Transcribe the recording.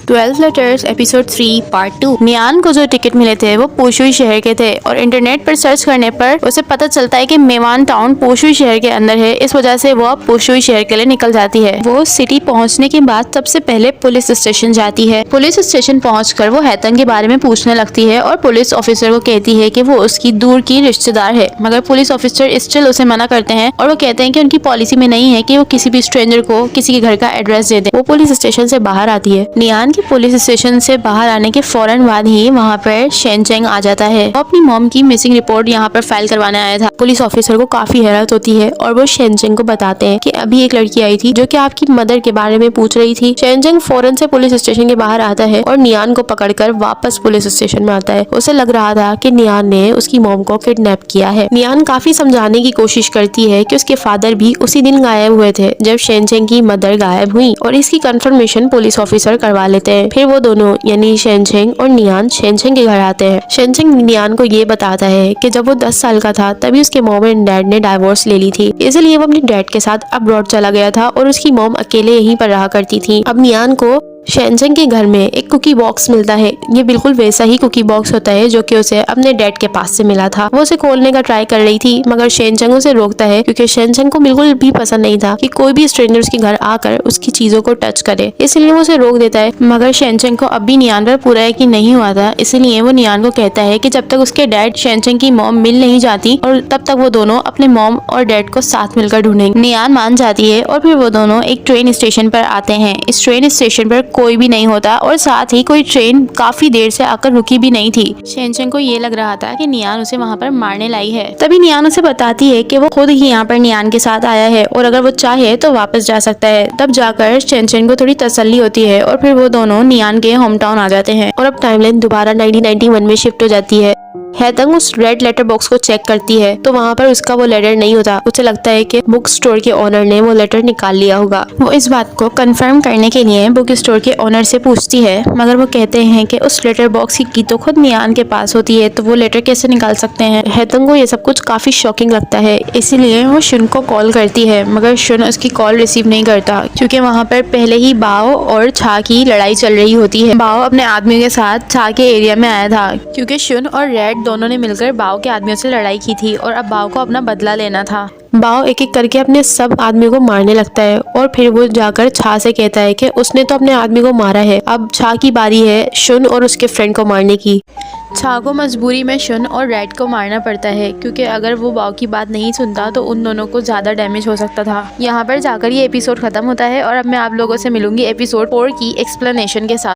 12 letters episode 3 part 2। नियान को जो ticket मिले थे वो पोशुई शहर के थे और इंटरनेट पर सर्च करने पर उसे पता चलता है कि मेवान टाउन पोशुई शहर के अंदर है। इस वजह से वो पोशुई शहर के लिए निकल जाती है। वो सिटी पहुंचने के बाद सबसे पहले पुलिस स्टेशन जाती है। पुलिस स्टेशन पहुंचकर वो हैतंग के बारे में पूछने लगती है और पुलिस ऑफिसर को कहती है कि वो उसकी दूर की रिश्तेदार है, मगर पुलिस ऑफिसर स्टिल उसे मना करते हैं और वो कहते हैं कि उनकी पॉलिसी में नहीं है कि वो किसी भी स्ट्रेंजर को किसी के घर का एड्रेस दे दे। वो पुलिस स्टेशन से बाहर आती है। नियान के पुलिस स्टेशन से बाहर आने के फौरन बाद ही वहाँ पर शेनचेंग आ जाता है। वो अपनी मॉम की मिसिंग रिपोर्ट यहाँ पर फाइल करवाने आया था। पुलिस ऑफिसर को काफी हैरत होती है और वो शेनचेंग को बताते हैं कि अभी एक लड़की आई थी जो कि आपकी मदर के बारे में पूछ रही थी। शेनचेंग फौरन से पुलिस स्टेशन के बाहर आता है और नियान को पकड़कर वापस पुलिस स्टेशन में आता है। उसे लग रहा था कि नियान ने उसकी मॉम को किडनैप किया है। नियान काफी समझाने की कोशिश करती है कि उसके फादर भी उसी दिन गायब हुए थे जब शेनचेंग की मदर गायब हुई और इसकी कंफर्मेशन पुलिस ऑफिसर करवा लेते हैं। फिर वो दोनों यानी शेनचेंग और नियान शेनचेंग के घर आते हैं। शेनचेंग नियान को ये बताता है कि जब वो 10 साल का था तभी उसके मॉम एंड डैड ने डाइवोर्स ले ली थी, इसलिए वो अपने डैड के साथ अब्रॉड चला गया था और उसकी मॉम अकेले यहीं पर रहा करती थी। अब नियान को शेनचेंग के घर में एक कुकी बॉक्स मिलता है। ये बिल्कुल वैसा ही कुकी बॉक्स होता है जो कि उसे अपने डैड के पास से मिला था। वो उसे खोलने का ट्राई कर रही थी मगर शेनचेंग उसे रोकता है क्योंकि शेनचेंग को बिल्कुल भी पसंद नहीं था कि कोई भी स्ट्रेंजर उसके घर आकर उसकी चीजों को टच करे, इसलिए वो उसे रोक देता है। मगर शेनचेंग को अब भी नियान पर पूरा यकीन नहीं हुआ था, इसलिए वो नियान को कहता है कि जब तक उसके डैड शेनचेंग की मॉम मिल नहीं जाती और तब तक वो दोनों अपने मॉम और डैड को साथ मिलकर ढूंढेंगे। नियान मान जाती है और फिर वो दोनों एक ट्रेन स्टेशन पर आते हैं। इस ट्रेन स्टेशन पर कोई भी नहीं होता और साथ ही कोई ट्रेन काफी देर से आकर रुकी भी नहीं थी। शेनचेंग को ये लग रहा था कि नियान उसे वहाँ पर मारने लाई है। तभी नियान उसे बताती है कि वो खुद ही यहाँ पर नियान के साथ आया है और अगर वो चाहे तो वापस जा सकता है। तब जाकर शेनचेंग को थोड़ी तसल्ली होती है और फिर वो दोनों नियान के होम टाउन आ जाते हैं और अब टाइमलाइन दोबारा 1991 में शिफ्ट हो जाती है। हैतंग उस रेड लेटर बॉक्स को चेक करती है तो वहाँ पर उसका वो लेटर नहीं होता। उसे लगता है कि बुक स्टोर के ओनर ने वो लेटर निकाल लिया होगा। वो इस बात को कंफर्म करने के लिए बुक स्टोर के ओनर से पूछती है, मगर वो कहते हैं कि उस लेटर बॉक्स की तो खुद नियान के पास होती है, तो वो लेटर कैसे निकाल सकते हैं। हैतंग को ये सब कुछ काफी शॉकिंग लगता है, इसीलिए वो शुन को कॉल करती है मगर शुन उसकी कॉल रिसीव नहीं करता क्योंकि वहाँ पर पहले ही बाओ और छा की लड़ाई चल रही होती है। बाओ अपने आदमियों के साथ छा के एरिया में आया था क्योंकि शुन और रेड दोनों ने मिलकर बाओ के आदमियों से लड़ाई की थी और अब बाओ को अपना बदला लेना था। बाओ एक एक करके अपने सब आदमियों को मारने लगता है और फिर वो जाकर छा से कहता है कि उसने तो अपने आदमी को मारा है, अब छा की बारी है शुन और उसके फ्रेंड को मारने की। छा को मजबूरी में शुन और रेड को मारना पड़ता है क्योंकि अगर वो बाओ की बात नहीं सुनता तो उन दोनों को ज्यादा डैमेज हो सकता था। यहाँ पर जाकर ये एपिसोड खत्म होता है और अब मैं आप लोगों से मिलूंगी एपिसोड 4 की एक्सप्लेनेशन के साथ।